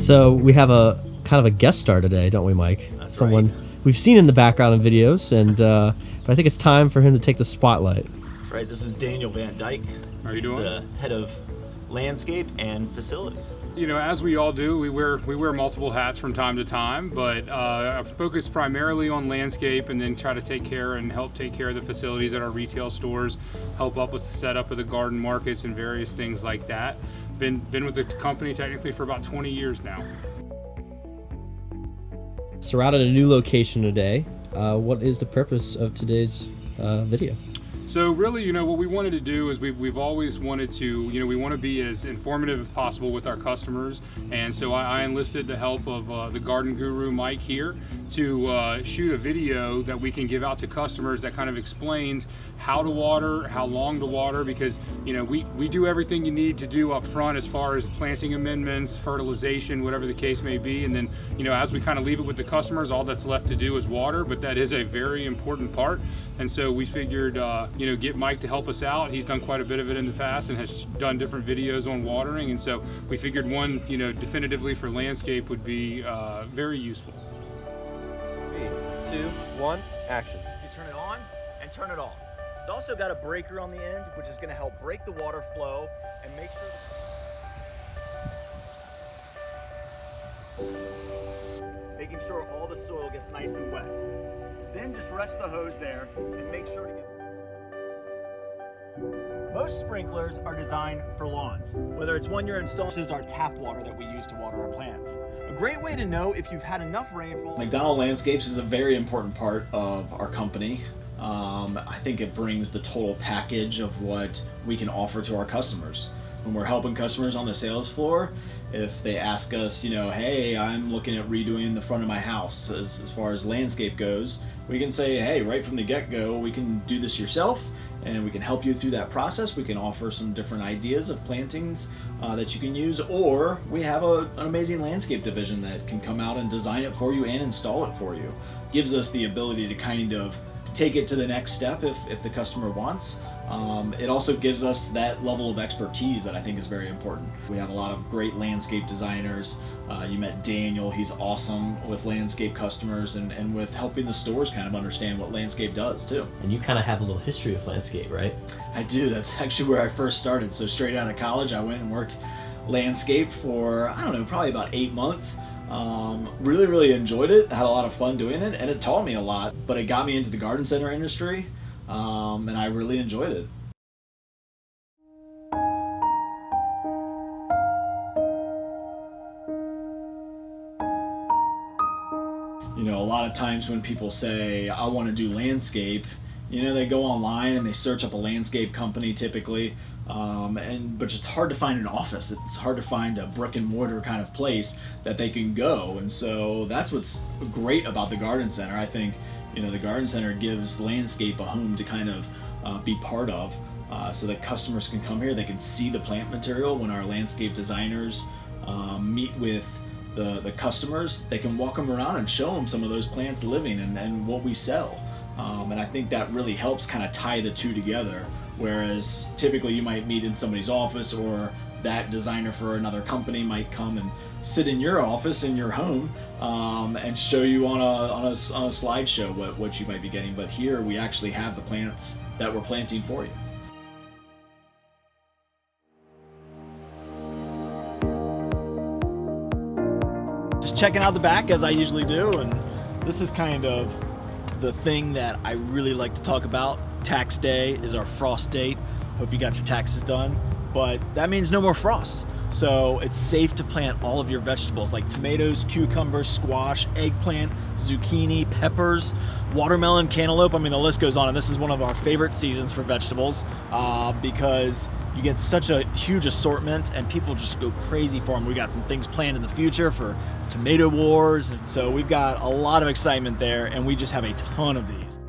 So we have a kind of a guest star today, don't we, Mike? That's Someone right. we've seen in the background in videos, and but I think it's time for him to take the spotlight. That's right. This is Daniel Van Dyke. How are you He's doing? the head of landscape and facilities. You know, as we all do, we wear multiple hats from time to time, but I focus primarily on landscape and then try to take care and help take care of the facilities at our retail stores, help up with the setup of the garden markets and various things like that. Been with the company technically for about 20 years now. So we're out at a new location today. What is the purpose of today's video? So really, you know, what we wanted to do is we've always wanted to, you know, we want to be as informative as possible with our customers, and so I enlisted the help of the garden guru Mike here to shoot a video that we can give out to customers that kind of explains how to water, how long to water, because, you know, we do everything you need to do up front as far as planting amendments, fertilization, whatever the case may be, and then, you know, as we kind of leave it with the customers, all that's left to do is water, but that is a very important part, and so we figured, you know, get Mike to help us out. He's done quite a bit of it in the past and has done different videos on watering, and so we figured one, you know, definitively for landscape would be very useful. 3, 2, 1, action. You turn it on and turn it off. It's also got a breaker on the end, which is going to help break the water flow and make sure making sure all the soil gets nice and wet. Then just rest the hose there and make sure to get. Most sprinklers are designed for lawns. Whether it's one you're installing, this is our tap water that we use to water our plants. A great way to know if you've had enough rainfall. McDonald Landscapes is a very important part of our company. I think it brings the total package of what we can offer to our customers. When we're helping customers on the sales floor, if they ask us, you know, hey, I'm looking at redoing the front of my house as far as landscape goes, we can say, hey, right from the get-go, we can do this yourself, and we can help you through that process. We can offer some different ideas of plantings that you can use, or we have an amazing landscape division that can come out and design it for you and install it for you. It gives us the ability to kind of take it to the next step if the customer wants. It also gives us that level of expertise that I think is very important. We have a lot of great landscape designers. You met Daniel, he's awesome with landscape customers and with helping the stores kind of understand what landscape does too. And you kind of have a little history of landscape, right? I do, that's actually where I first started. So straight out of college, I went and worked landscape for, I don't know, probably about 8 months. Really enjoyed it, had a lot of fun doing it, and it taught me a lot, but it got me into the garden center industry, and I really enjoyed it. You know, a lot of times when people say, I want to do landscape, you know, they go online and they search up a landscape company typically, but it's hard to find an office. It's hard to find a brick and mortar kind of place that they can go. And so that's what's great about the garden center. I think, you know, the garden center gives landscape a home to kind of be part of, so that customers can come here. They can see the plant material. When our landscape designers meet with the customers, they can walk them around and show them some of those plants living and what we sell. And I think that really helps kind of tie the two together. Whereas typically you might meet in somebody's office, or that designer for another company might come and sit in your office in your home and show you on a slideshow what you might be getting. But here we actually have the plants that we're planting for you. Just checking out the back as I usually do, and this is kind of the thing that I really like to talk about. Tax day is our frost date. Hope you got your taxes done, but that means no more frost. So it's safe to plant all of your vegetables like tomatoes, cucumbers, squash, eggplant, zucchini, peppers, watermelon, cantaloupe. I mean, the list goes on, and this is one of our favorite seasons for vegetables because you get such a huge assortment and people just go crazy for them. We got some things planned in the future for tomato wars, and so we've got a lot of excitement there, and we just have a ton of these.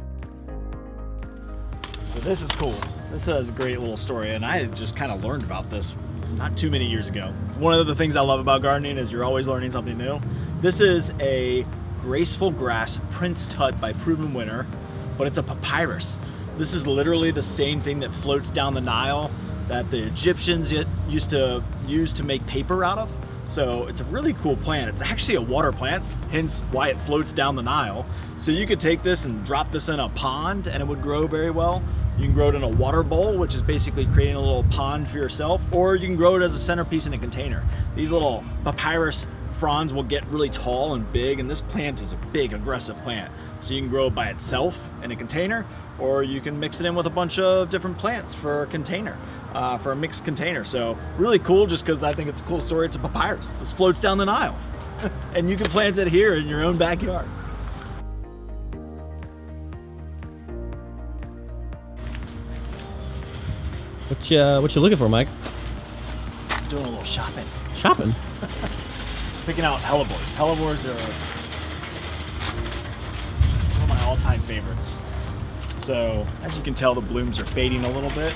So this is cool. This has a great little story, and I just kind of learned about this not too many years ago. One of the things I love about gardening is you're always learning something new. This is a graceful grass Prince Tut by Proven Winner, but it's a papyrus. This is literally the same thing that floats down the Nile that the Egyptians used to use to make paper out of. So it's a really cool plant. It's actually a water plant, hence why it floats down the Nile. So you could take this and drop this in a pond and it would grow very well. You can grow it in a water bowl, which is basically creating a little pond for yourself, or you can grow it as a centerpiece in a container. These little papyrus fronds will get really tall and big, and this plant is a big, aggressive plant. So you can grow it by itself in a container, or you can mix it in with a bunch of different plants for a container, for a mixed container. So really cool, just because I think it's a cool story. It's a papyrus. This floats down the Nile. And you can plant it here in your own backyard. What you looking for, Mike? Doing a little shopping. Shopping? Picking out hellebores. Hellebores are one of my all-time favorites. So, as you can tell, the blooms are fading a little bit.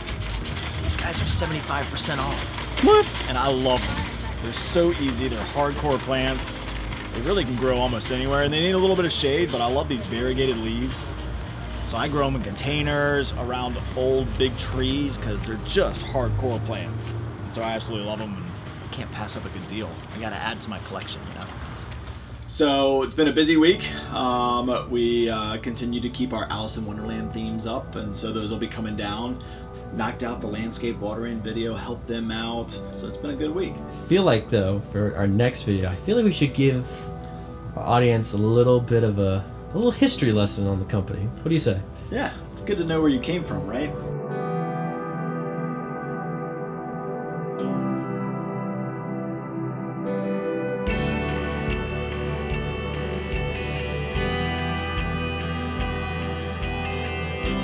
These guys are 75% off. What? And I love them. They're so easy. They're hardcore plants. They really can grow almost anywhere, and they need a little bit of shade, but I love these variegated leaves. So I grow them in containers around old big trees because they're just hardcore plants. So I absolutely love them, and I can't pass up a good deal. I gotta add to my collection, you know. So it's been a busy week. We continue to keep our Alice in Wonderland themes up, and so those will be coming down. Knocked out the landscape watering video, helped them out. So it's been a good week. I feel like, though, for our next video, I feel like we should give our audience a little bit of a little history lesson on the company. What do you say? Yeah, it's good to know where you came from, right?